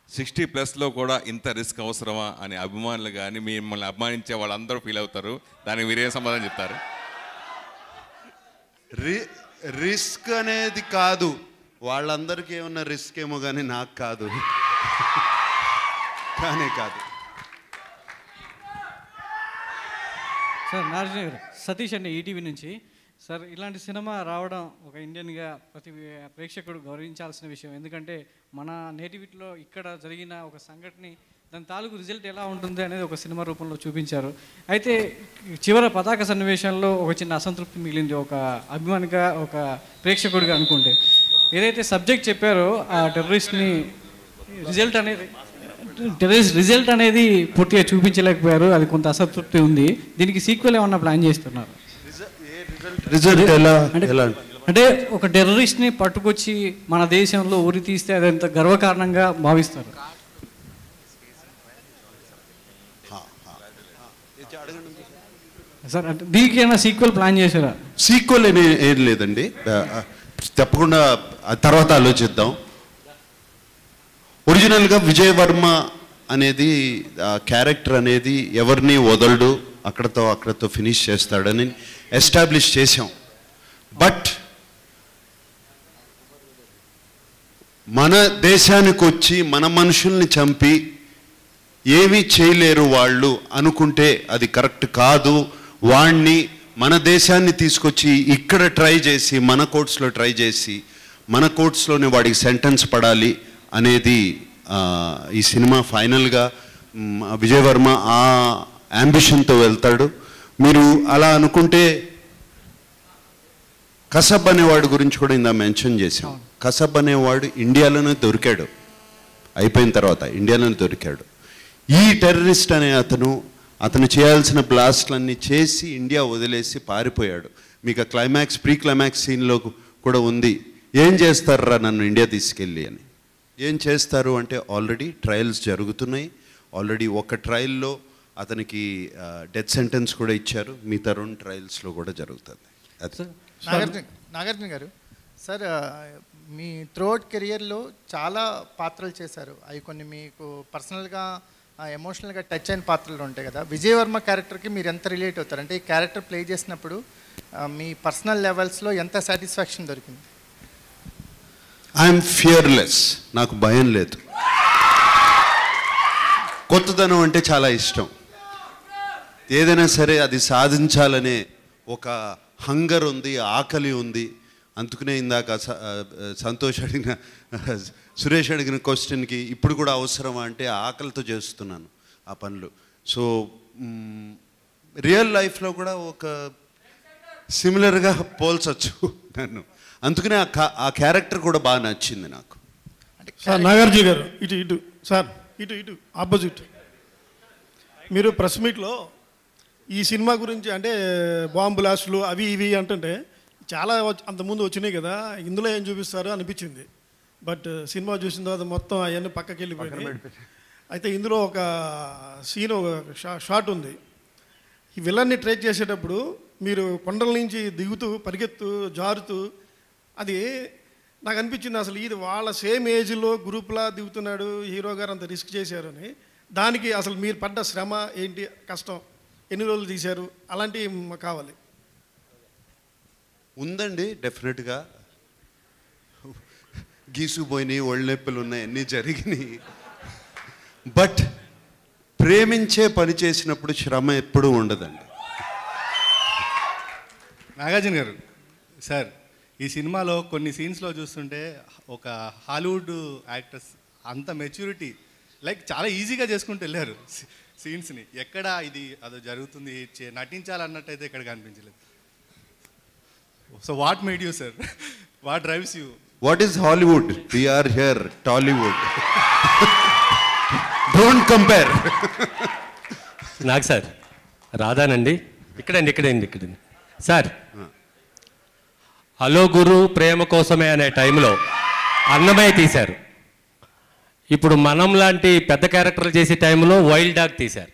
60+ కూడా ఇంత రిస్క్ అవసరమా అని అభిమానులు కానీ మిమ్మల్ని అభిమానించే వాళ్ళందరూ ఫీల్ అవుతారు. దానికి మీరేం సమాధానం చెప్తారు? రిస్క్ అనేది కాదు, వాళ్ళందరికీ ఏమన్నా రిస్క్ ఏమో కానీ నాకు కాదు. కాదు సార్. నాగార్జున గారు, సతీష్ అండి, ఈటీవీ నుంచి. సార్, ఇలాంటి సినిమా రావడం ఒక ఇండియన్గా ప్రతి ప్రేక్షకుడు గౌరవించాల్సిన విషయం. ఎందుకంటే మన నేటివిటీలో ఇక్కడ జరిగిన ఒక సంఘటన, దాని తాలూకు రిజల్ట్ ఎలా ఉంటుంది అనేది ఒక సినిమా రూపంలో చూపించారు. అయితే చివరి పతాక సన్నివేశంలో ఒక చిన్న అసంతృప్తి మిగిలింది, ఒక అభిమానిగా, ఒక ప్రేక్షకుడిగా అనుకుంటే. ఏదైతే సబ్జెక్ట్ చెప్పారో ఆ టెర్రరిస్ట్ని రిజల్ట్ అనేది పూర్తిగా చూపించలేకపోయారు. అది కొంత అసంతృప్తి ఉంది. దీనికి సీక్వెల్ ఏమన్నా ప్లాన్ చేస్తున్నారు? రిజల్ట్ ఎలా అంటే ఒక టెర్రరిస్ట్ని పట్టుకొచ్చి మన దేశంలో ఉరి తీస్తే అది ఎంత గర్వకారణంగా భావిస్తారు. సార్ అంటే దీనికి ఏమైనా సీక్వెల్ ప్లాన్ చేశారా? సీక్వెల్ ఏం లేదండి, తప్పకుండా తర్వాత ఆలోచిద్దాం. ఒరిజినల్గా విజయ్ వర్మ అనేది క్యారెక్టర్ అనేది ఎవరిని వదలడు, అక్కడతో ఫినిష్ చేస్తాడని ఎస్టాబ్లిష్ చేసాం. బట్ మన దేశానికి వచ్చి మన మనుషుల్ని చంపి ఏమీ చేయలేరు వాళ్ళు అనుకుంటే అది కరెక్ట్ కాదు. వాణ్ణి మన దేశాన్ని తీసుకొచ్చి ఇక్కడ ట్రై చేసి మన కోర్ట్స్లో ట్రై చేసి మన కోర్ట్స్లోనే వాడికి సెంటెన్స్ పడాలి అనేది ఈ సినిమా ఫైనల్గా విజయ్ వర్మ ఆ యాంబిషన్తో వెళ్తాడు. మీరు అలా అనుకుంటే కసబ్ అనేవాడు గురించి కూడా ఇందా మెన్షన్ చేశాం. కసబ్ అనేవాడు ఇండియాలోనే దొరికాడు, అయిపోయిన తర్వాత ఇండియాలోనే దొరికాడు. ఈ టెర్రరిస్ట్ అనే అతను చేయాల్సిన బ్లాస్ట్లన్నీ చేసి ఇండియా వదిలేసి పారిపోయాడు. మీకు ఆ ప్రీ క్లైమాక్స్ సీన్లో కూడా ఉంది, ఏం చేస్తారా నన్ను ఇండియా తీసుకెళ్ళి అని. ఏం చేస్తారు అంటే ఆల్రెడీ ట్రయల్స్ జరుగుతున్నాయి. ఆల్రెడీ ఒక ట్రయల్లో అతనికి డెత్ సెంటెన్స్ కూడా ఇచ్చారు. మిగతా 2 ట్రయల్స్లో కూడా జరుగుతుంది. అది నాగార్జున గారు, సార్ మీ త్రూఅవుట్ కెరియర్లో చాలా పాత్రలు చేశారు. అవి కొన్ని మీకు పర్సనల్గా ఎమోషనల్గా టచ్ అయిన పాత్రలు ఉంటాయి కదా. విజయ్ వర్మ క్యారెక్టర్కి మీరు ఎంత రిలేట్ అవుతారు? అంటే ఈ క్యారెక్టర్ ప్లే చేసినప్పుడు మీ పర్సనల్ లెవెల్స్లో ఎంత సాటిస్ఫాక్షన్ దొరికింది? ఐఎమ్ ఫియర్లెస్, నాకు భయం లేదు. కొత్తదనం అంటే చాలా ఇష్టం. ఏదైనా సరే అది సాధించాలనే ఒక హంగర్ ఉంది, ఆకలి ఉంది. అందుకనే ఇందాక సురేష్ అడిగిన క్వశ్చన్కి ఇప్పుడు కూడా అవసరమా అంటే ఆకలితో చేస్తున్నాను ఆ పనులు. సో రియల్ లైఫ్లో కూడా ఒక సిమిలర్గా పోల్చొచ్చు నన్ను. అందుకనే ఆ క్యారెక్టర్ కూడా బాగా నచ్చింది నాకు. సార్ నాగార్జున గారు, ఇటు సార్, ఇటు ఆపోజిట్. మీరు ప్రెస్ మీట్లో ఈ సినిమా గురించి అంటే బాంబు బ్లాస్టులు అవి ఇవి అంటుంటే చాలా అంతకుముందు వచ్చినాయి కదా, ఇందులో ఏం చూపిస్తారో అనిపించింది. బట్ సినిమా చూసిన తర్వాత మొత్తం అవన్నీ పక్కకి వెళ్ళిపోయినాయి. అయితే ఇందులో ఒక సీన్, ఒక షాట్ ఉంది. ఈ విలన్ని ట్రేక్ చేసేటప్పుడు మీరు కొండల నుంచి దిగుతూ పరిగెత్తు జారుతూ, అది నాకు అనిపించింది అసలు ఇది వాళ్ళ సేమ్ ఏజ్లో గ్రూప్లా దిగుతున్నాడు హీరో గారు, అంత రిస్క్ చేశారని. దానికి అసలు మీరు పడ్డ శ్రమ ఏంటి, కష్టం, ఎన్ని రోజులు తీశారు, అలాంటివి కావాలి. ఉందండి, డెఫినెట్గా గీసుపోయినాయి, ఒళ్ళు నొప్పులు ఉన్నాయి, అన్నీ జరిగినాయి. బట్ ప్రేమించే పని చేసినప్పుడు శ్రమ ఎప్పుడూ ఉండదండి. నాగార్జున గారు, సార్ ఈ సినిమాలో కొన్ని సీన్స్లో చూస్తుంటే ఒక హాలీవుడ్ యాక్టర్స్ అంత మెచ్యూరిటీ లైక్ చాలా ఈజీగా చేసుకుంటూ వెళ్ళారు సీన్స్ని. ఎక్కడ ఇది అదో జరుగుతుంది నటించాలన్నట్టయితే ఎక్కడ కనిపించలేదు. So what made you sir, what drives you? What is Hollywood? We are here Tollywood. Don't compare. నాకు సార్ రాధానండి, ఇక్కడండి సార్. హలో గురు ప్రేమ కోసమే అనే టైంలో అన్నమయ్య తీశారు. ఇప్పుడు మనం లాంటి పెద్ద క్యారెక్టర్లు చేసే టైంలో వైల్డ్ డాగ్ తీశారు.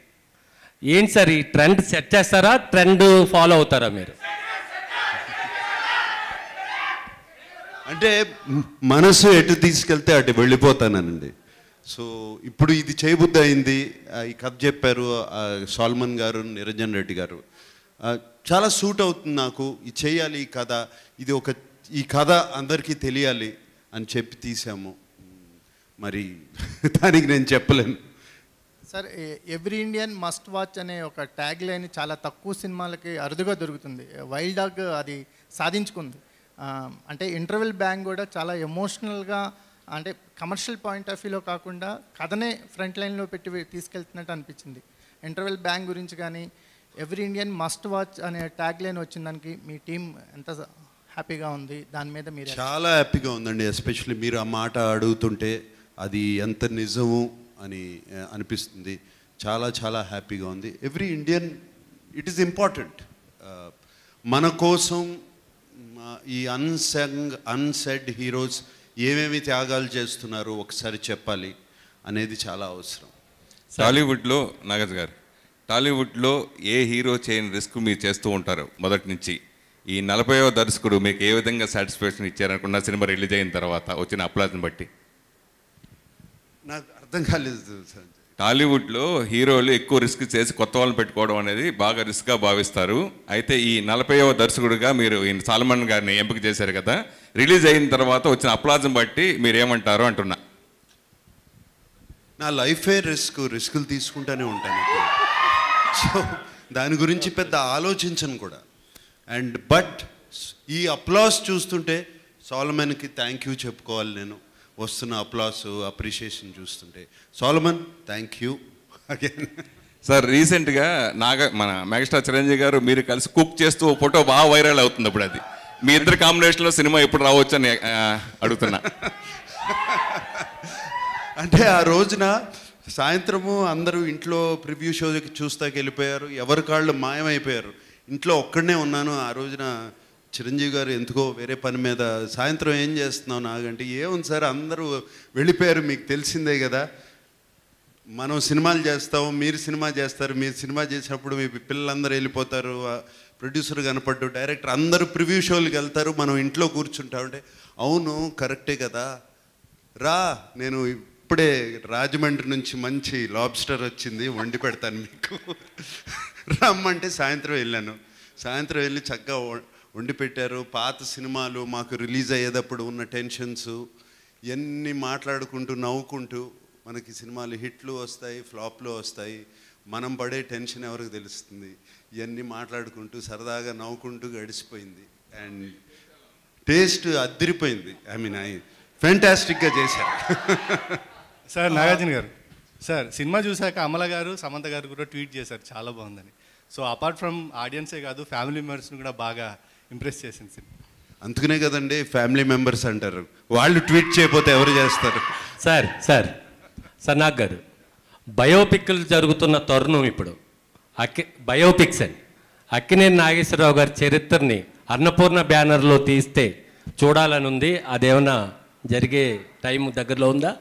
ఏంటి సార్ ఈ ట్రెండ్ సెట్ చేస్తారా, ట్రెండ్ ఫాలో అవుతారా మీరు? అంటే మనసు ఎటు తీసుకెళ్తే అటు వెళ్ళిపోతానండి. సో ఇప్పుడు ఇది చేయబుద్ధి అయింది. ఈ కథ చెప్పారు సాల్మన్ గారు, నిరంజన్ రెడ్డి గారు. చాలా సూట్ అవుతుంది నాకు, ఇది చేయాలి ఈ కథ, ఈ కథ అందరికీ తెలియాలి అని చెప్పి తీసాము. మరి దానికి నేను చెప్పలేను sir. Every Indian must watch అనే ఒక ట్యాగ్ లైన్ చాలా తక్కువ సినిమాలకి అరుదుగా దొరుకుతుంది. వైల్డ్ డాగ్ అది సాధించుకుంది. అంటే ఇంటర్వెల్ బ్యాంగ్ కూడా చాలా ఎమోషనల్గా, అంటే కమర్షియల్ పాయింట్ ఆఫ్ వ్యూలో కాకుండా కథనే ఫ్రంట్ లైన్లో పెట్టి తీసుకెళ్తున్నట్టు అనిపించింది. ఇంటర్వెల్ బ్యాంగ్ గురించి కానీ ఎవ్రీ ఇండియన్ మస్ట్ వాచ్ అనే ట్యాగ్ లైన్ వచ్చిన దానికి మీ టీం ఎంత హ్యాపీగా ఉంది. దాని మీద మీరు చాలా హ్యాపీగా ఉందండి. ఎస్పెషల్లీ మీరు ఆ మాట అడుగుతుంటే అది ఎంత నిజము అని అనిపిస్తుంది. చాలా చాలా హ్యాపీగా ఉంది. Every Indian, it is important. మన కోసం ఈ అన్సెడ్ హీరోస్ ఏమేమి త్యాగాలు చేస్తున్నారు ఒకసారి చెప్పాలి అనేది చాలా అవసరం. టాలీవుడ్లో నాగజ్ గారు, టాలీవుడ్లో ఏ హీరో చేయని రిస్క్ మీరు చేస్తూ ఉంటారు మొదటి నుంచి. ఈ 40వ దర్శకుడు మీకు ఏ విధంగా సాటిస్ఫాక్షన్ ఇచ్చారనుకున్న సినిమా రిలీజ్ అయిన తర్వాత వచ్చిన అప్లాజ్ని బట్టి? నాకు అర్థం కాలేదు సార్. టాలీవుడ్లో హీరోలు ఎక్కువ రిస్క్ చేసి కొత్త వాళ్ళని పెట్టుకోవడం అనేది బాగా రిస్క్గా భావిస్తారు. అయితే ఈ 40వ దర్శకుడిగా మీరు ఈ సల్మాన్ గారిని ఎంపిక చేశారు కదా, రిలీజ్ అయిన తర్వాత వచ్చిన అప్లాజ్ని బట్టి మీరు ఏమంటారు అంటున్నా. నా లైఫే రిస్కులు తీసుకుంటూనే ఉంటాను. సో దాని గురించి పెద్ద ఆలోచించను కూడా. బట్ ఈ అప్లాస్ చూస్తుంటే సోలమన్కి థ్యాంక్ యూ చెప్పుకోవాలి నేను. వస్తున్న అప్లాస్, అప్రిషియేషన్ చూస్తుంటే Solomon thank you again. Sir రీసెంట్గా మన మెగాస్టార్ చిరంజీవి గారు మీరు కలిసి కుక్ చేస్తూ ఫోటో బాగా వైరల్ అవుతుంది. అప్పుడు అది మీ ఇద్దరు కాంబినేషన్లో సినిమా ఎప్పుడు రావచ్చు అని అడుగుతున్నా. అంటే ఆ రోజున సాయంత్రము అందరూ ఇంట్లో ప్రివ్యూ షోకి చూస్తాకి వెళ్ళిపోయారు. ఎవరి కాళ్ళు మాయమైపోయారు. ఇంట్లో ఒక్కడనే ఉన్నాను. ఆ రోజున చిరంజీవి గారు ఎందుకో వేరే పని మీద సాయంత్రం ఏం చేస్తున్నావు నాగంటే, ఏముంది సార్ అందరూ వెళ్ళిపోయారు, మీకు తెలిసిందే కదా, మనం సినిమాలు చేస్తాము, మీరు సినిమా చేస్తారు, మీరు సినిమా చేసినప్పుడు మీ పిల్లలందరూ వెళ్ళిపోతారు, ప్రొడ్యూసర్ కనపడ్డు, డైరెక్టర్ అందరూ ప్రివ్యూ షోలకు వెళ్తారు, మనం ఇంట్లో కూర్చుంటామంటే అవును కరెక్టే కదా, రా నేను ఇప్పుడే రాజమండ్రి నుంచి మంచి లాబ్స్టర్ వచ్చింది వండి పెడతాను మీకు రమ్మంటే సాయంత్రం వెళ్ళాను. సాయంత్రం వెళ్ళి చక్కగా వండి పెట్టారు. పాత సినిమాలు మాకు రిలీజ్ అయ్యేటప్పుడు ఉన్న టెన్షన్స్ ఇవన్నీ మాట్లాడుకుంటూ నవ్వుకుంటూ, మనకి సినిమాలు హిట్లు వస్తాయి, ఫ్లాప్లు వస్తాయి, మనం పడే టెన్షన్ ఎవరికి తెలుస్తుంది, ఇవన్నీ మాట్లాడుకుంటూ సరదాగా నవ్వుకుంటూ గడిచిపోయింది. అండ్ టేస్ట్ అద్దరిపోయింది. ఫ్యాంటాస్టిక్గా చేశారు. సార్ నాగార్జున గారు, సార్ సినిమా చూశాక అమల గారు, సమంత గారు కూడా ట్వీట్ చేశారు చాలా బాగుందని. సో అపార్ట్ ఫ్రమ్ ఆడియన్సే కాదు, ఫ్యామిలీ మెంబర్స్ని కూడా బాగా ఇంప్రెస్ చేసింది సినిమా. అందుకనే కదండి ఫ్యామిలీ మెంబర్స్ అంటారు. వాళ్ళు ట్వీట్ చేయకపోతే ఎవరు చేస్తారు? సార్ నాగ్ గారు, బయోపిక్లు జరుగుతున్న తరుణం ఇప్పుడు. బయోపిక్స్ అని అక్కినేని నాగేశ్వరరావు గారి చరిత్రని అన్నపూర్ణ బ్యానర్లో తీస్తే చూడాలని ఉంది. అదేమన్నా జరిగే టైం దగ్గరలో ఉందా?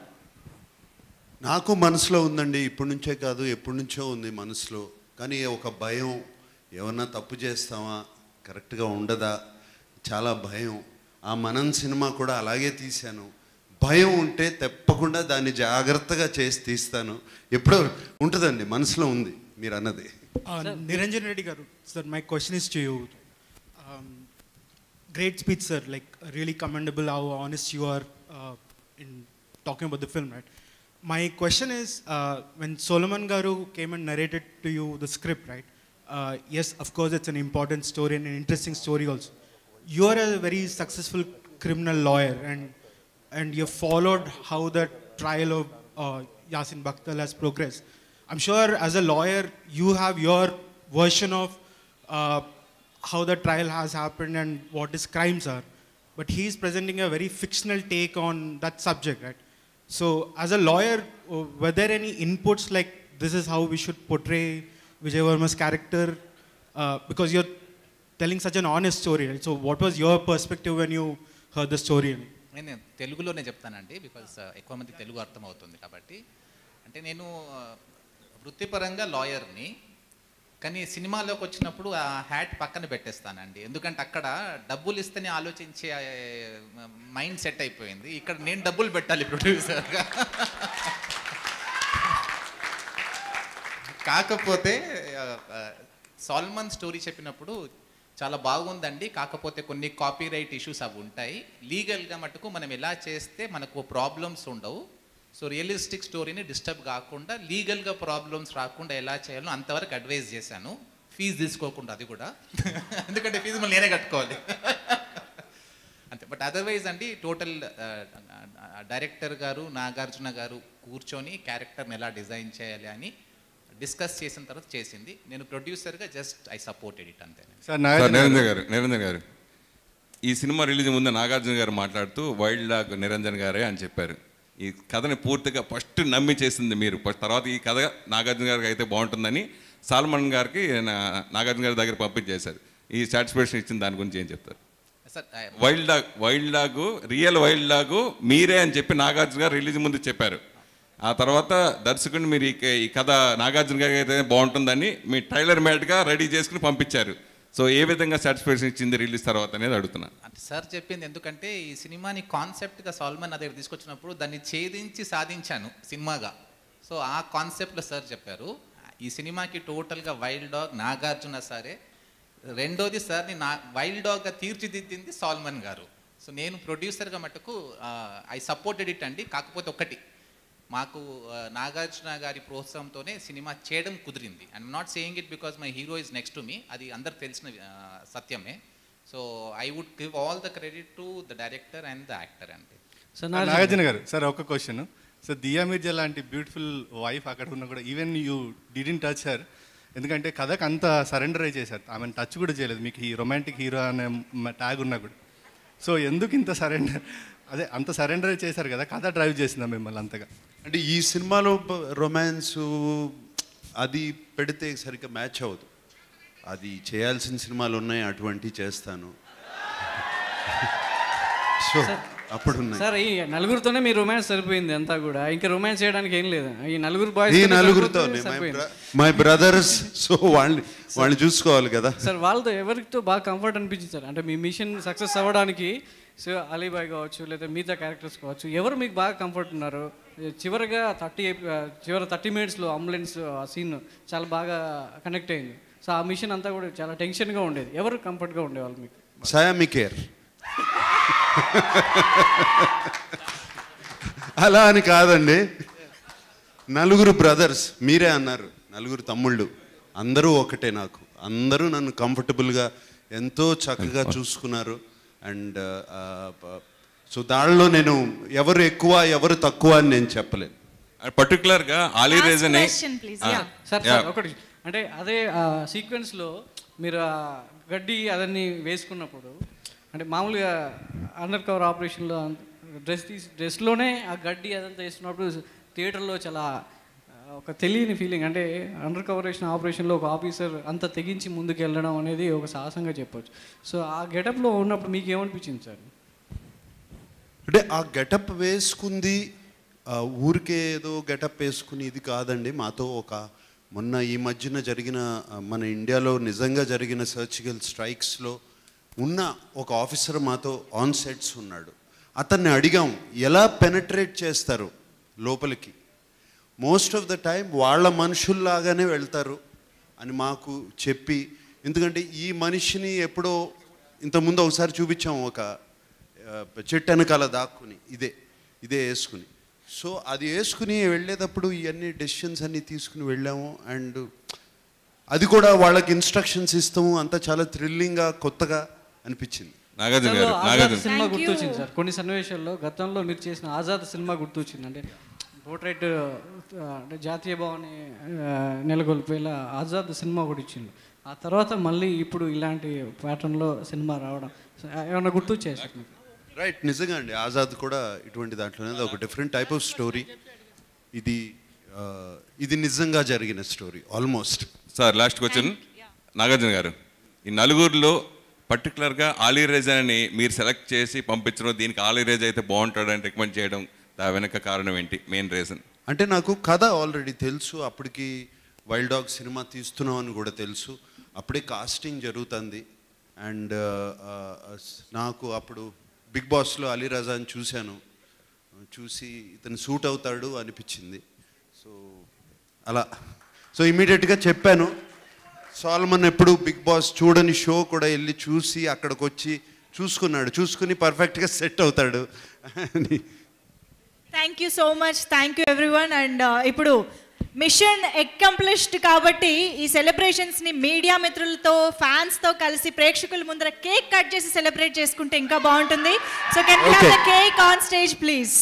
నాకు మనసులో ఉందండి. ఇప్పటి నుంచే కాదు, ఎప్పటి నుంచో ఉంది మనసులో. కానీ ఒక భయం, ఏమన్నా తప్పు చేస్తామా, కరెక్ట్గా ఉండదా, చాలా భయం. ఆ మనం సినిమా కూడా అలాగే తీశాను. భయం ఉంటే తప్పకుండా దాన్ని జాగ్రత్తగా చేసి తీస్తాను. ఎప్పుడో ఉంటుందండి, మనసులో ఉంది మీరు అన్నది. నిరంజన్ రెడ్డి గారు, sir my question is to you. Great speech, sir. Like really commendable how honest you are in talking about the film, right? My question is, when Solomon Garu came and narrated to you the script, right? Yes, of course, it's an important story and an interesting story also. You are a very successful criminal lawyer, and you followed how the trial of Yasin Bakhtal has progressed. I'm sure as a lawyer, you have your version of how the trial has happened and what his crimes are. But he is presenting a very fictional take on that subject, right? So as a lawyer, were there any inputs like this is how we should portray Vijay Varma's character? Because you're telling such an honest story, right? So what was your perspective when you heard the story? నేను తెలుగులోనే చెప్తానండి, because ఎక్కువ మంది తెలుగు అర్థమవుతుంది కాబట్టి. అంటే నేను వృత్తిపరంగా లాయర్ని, కానీ సినిమాలోకి వచ్చినప్పుడు ఆ హ్యాట్ పక్కన పెట్టేస్తానండి. ఎందుకంటే అక్కడ డబ్బులు ఇస్తేనే ఆలోచించే మైండ్ సెట్ అయిపోయింది. ఇక్కడ నేను డబ్బులు పెట్టాలి ప్రొడ్యూసర్గా. కాకపోతే సాల్మన్ స్టోరీ చెప్పినప్పుడు చాలా బాగుందండి, కాకపోతే కొన్ని కాపీరైట్ ఇష్యూస్ అవి ఉంటాయి. లీగల్గా మటుకు మనం ఎలా చేస్తే మనకు ప్రాబ్లమ్స్ ఉండవు. సో రియలిస్టిక్ స్టోరీని డిస్టర్బ్ కాకుండా, లీగల్గా ప్రాబ్లమ్స్ రాకుండా ఎలా చేయాలో అంతవరకు అడ్వైజ్ చేశాను, ఫీజు తీసుకోకుండా. అది కూడా ఎందుకంటే ఫీజు మళ్ళీ నేనే కట్టుకోవాలి అంతే. బట్ అదర్వైజ్ అండి, టోటల్ డైరెక్టర్ గారు నాగార్జున గారు కూర్చొని క్యారెక్టర్ని ఎలా డిజైన్ చేయాలి అని డిస్కస్ చేసిన తర్వాత చేసింది. నేను ప్రొడ్యూసర్గా జస్ట్ ఐ సపోర్టెడ్ ఇట్ అంతే. నరేంద్ర గారు ఈ సినిమా రిలీజ్ ముందు నాగార్జున గారు మాట్లాడుతూ వైల్డ్ డాగ్ నిరంజన్ గారే అని చెప్పారు. ఈ కథని పూర్తిగా ఫస్ట్ నమ్మి చేసింది మీరు. తర్వాత ఈ కథ నాగార్జున గారికి అయితే బాగుంటుందని సల్మాన్ గారికి నాగార్జున గారి దగ్గర పంపించేశారు. ఈ సాటిస్ఫాక్షన్ ఇచ్చిన దాని గురించి ఏం చెప్తారు? Wild dog real wild dog మీరే అని చెప్పి నాగార్జున గారు రిలీజ్ ముందు చెప్పారు. ఆ తర్వాత దర్శకుడిని మీరు ఈ కథ నాగార్జున గారికి అయితే బాగుంటుందని మీ ట్రైలర్ మేట్గా రెడీ చేసుకుని పంపించారు. సో ఏ విధంగా సాటిస్ఫాక్షన్ ఇచ్చింది రిలీజ్ తర్వాత అనేది అడుగుతున్నాను. అంటే సార్ చెప్పింది ఎందుకంటే ఈ సినిమాని కాన్సెప్ట్గా సాల్మన్ నా దగ్గర తీసుకొచ్చినప్పుడు దాన్ని ఛేదించి సాధించాను సినిమాగా. సో ఆ కాన్సెప్ట్లో సార్ చెప్పారు. ఈ సినిమాకి టోటల్గా వైల్డ్ డాగ్ నాగార్జున సారే. రెండోది సార్ని వైల్డ్ డాగ్గా తీర్చిదిద్దింది సాల్మన్ గారు. సో నేను ప్రొడ్యూసర్గా మటుకు ఐ సపోర్టెడ్ ఇట్ అండి. కాకపోతే ఒకటి, మాకు నాగార్జున గారి ప్రోత్సాహంతోనే సినిమా చేయడం కుదిరింది. I'm not saying it because my hero is next to me, అది అందరికి తెలిసిన సత్యమే. So I would give all the credit to the director and the actor అండి. నాగార్జున గారు సార్ ఒక క్వశ్చన్. సో దియా మిర్జా లాంటి బ్యూటిఫుల్ వైఫ్ అక్కడ ఉన్నా కూడా even you didn't touch her, ఎందుకంటే కథకు అంత సరెండర్ అయి చేశారు, ఆమెను టచ్ కూడా చేయలేదు. మీకు ఈ రొమాంటిక్ హీరో అనే ట్యాగ్ ఉన్నా కూడా. సో ఎందుకు ఇంత సరెండర్, అదే అంత సరెండర్ చేశారు కదా, కథ డ్రైవ్ చేసిందా మిమ్మల్ని అంతగా? అంటే ఈ సినిమాలో రొమాన్సు అది పెడితే సరిగ్గా మ్యాచ్ అవ్వదు. అది చేయాల్సిన సినిమాలు ఉన్నాయి, అటువంటివి చేస్తాను. సో అప్పుడు సార్ ఈ నలుగురితోనే మీ రొమాన్స్ సరిపోయింది అంతా కూడా, ఇంకా రొమాన్స్ చేయడానికి ఏం లేదు. ఈ నలుగురు ఈ నలుగురితోనే మై బ్రదర్స్. సో వాళ్ళని చూసుకోవాలి కదా సార్. వాళ్ళతో ఎవరితో బాగా కంఫర్ట్ అనిపించింది సార్? అంటే మీ మిషన్ సక్సెస్ అవ్వడానికి సో అలీబాయ్ కావచ్చు లేదా మిగతా క్యారెక్టర్స్ కావచ్చు, ఎవరు మీకు బాగా కంఫర్ట్ ఉన్నారు? చివరిగా 30 మినిట్స్లో అంబులెన్స్ ఆ సీన్ చాలా బాగా కనెక్ట్ అయింది. సో ఆ మిషన్ అంతా కూడా చాలా టెన్షన్గా ఉండేది. ఎవరు కంఫర్ట్గా ఉండేవాళ్ళు మీకు? సాయామి కేర్. అలా అని కాదండి, నలుగురు బ్రదర్స్ మీరే అన్నారు, నలుగురు తమ్ముళ్ళు, అందరూ ఒకటే. నాకు అందరూ నన్ను కంఫర్టబుల్గా ఎంతో చక్కగా చూసుకున్నారు. అండ్ సో దానిలో నేను ఎవరు ఎక్కువ ఎవరు తక్కువ అని నేను చెప్పలేను. పర్టికులర్గా ఆలీ రేజన్ సార్ ఒకటి, అంటే అదే సీక్వెన్స్లో మీరు గడ్డి అదన్నీ వేసుకున్నప్పుడు, అంటే మామూలుగా అండర్ కవర్ ఆపరేషన్లో డ్రెస్లోనే ఆ గడ్డి అదంతా వేసుకున్నప్పుడు థియేటర్లో చాలా ఒక తెలియని ఫీలింగ్. అంటే అండర్ కవరేషన్ ఆపరేషన్లో ఒక ఆఫీసర్ అంత తెగించి ముందుకు వెళ్ళడం అనేది ఒక సాహసంగా చెప్పొచ్చు. సో ఆ గెటప్లో ఉన్నప్పుడు మీకు ఏమనిపించింది సార్? అంటే ఆ గెటప్ వేసుకుంది ఊరికే ఏదో గెటప్ వేసుకుని ఇది కాదండి. మాతో మొన్న ఈ మధ్యన జరిగిన మన ఇండియాలో నిజంగా జరిగిన సర్జికల్ స్ట్రైక్స్లో ఉన్న ఒక ఆఫీసర్ మాతో ఆన్ సెట్స్ ఉన్నాడు. అతన్ని అడిగాం ఎలా పెనట్రేట్ చేస్తారు లోపలికి. మోస్ట్ ఆఫ్ ద టైం వాళ్ళ మనుషుల్లాగానే వెళ్తారు అని మాకు చెప్పి, ఎందుకంటే ఈ మనిషిని ఎప్పుడో ఇంతకుముందు ఒకసారి చూపించాము, ఒక చెట్టు వెనకాల దాక్కుని ఇదే వేసుకుని. సో అది వేసుకుని వెళ్ళేటప్పుడు ఇవన్నీ డెసిషన్స్ అన్నీ తీసుకుని వెళ్ళాము. అండ్ అది కూడా వాళ్ళకి ఇన్స్ట్రక్షన్స్ ఇస్తాము, అంతా చాలా థ్రిల్లింగ్గా కొత్తగా అనిపించింది. సినిమా గుర్తొచ్చింది సార్ కొన్ని సన్నివేశాల్లో. గతంలో మీరు చేసిన ఆజాద్ సినిమా గుర్తొచ్చింది. అంటే పోర్ట్రైట్ అంటే జాతీయ భావాన్ని నెలకొల్పేలా ఆజాద్ సినిమా కూడా ఇచ్చింది. ఆ తర్వాత మళ్ళీ ఇప్పుడు ఇలాంటి ప్యాటర్న్లో సినిమా రావడం ఏమన్నా గుర్తొచ్చాయి సార్ మీకు? రైట్, నిజంగా అండి. ఆజాద్ కూడా ఇటువంటి దాంట్లోనే ఒక డిఫరెంట్ టైప్ ఆఫ్ స్టోరీ. ఇది నిజంగా జరిగిన story almost. Sir last question Nagarjuna గారు, ఈ నలుగురిలో పర్టికులర్గా ఆలీ రేజన్ అని మీరు సెలెక్ట్ చేసి పంపించడం, దీనికి ఆలీ రేజ్ అయితే బాగుంటాడని రికమెండ్ చేయడం దా వెనక కారణం ఏంటి, మెయిన్ రీజన్? అంటే నాకు కథ ఆల్రెడీ తెలుసు, అప్పటికి వైల్డ్ డాగ్ సినిమా తీస్తున్నాం అని కూడా తెలుసు, అప్పుడే కాస్టింగ్ జరుగుతుంది. అండ్ నాకు అప్పుడు బిగ్ బాస్లో అలీ రజాని చూసి ఇతను సూట్ అవుతాడు అనిపించింది. సో ఇమీడియట్గా చెప్పాను. సాల్మన్ ఎప్పుడు బిగ్ బాస్ చూడని షో కూడా వెళ్ళి చూసి అక్కడికి వచ్చి చూసుకుని పర్ఫెక్ట్గా సెట్ అవుతాడు అని. Thank you so much, thank you everyone. And ఇప్పుడు మిషన్ అకంప్లిష్డ్ కాబట్టి ఈ సెలబ్రేషన్స్ని మీడియా మిత్రులతో ఫ్యాన్స్తో కలిసి ప్రేక్షకుల ముందర కేక్ కట్ చేసి సెలబ్రేట్ చేసుకుంటే ఇంకా బాగుంటుంది. So can we have the cake on stage please.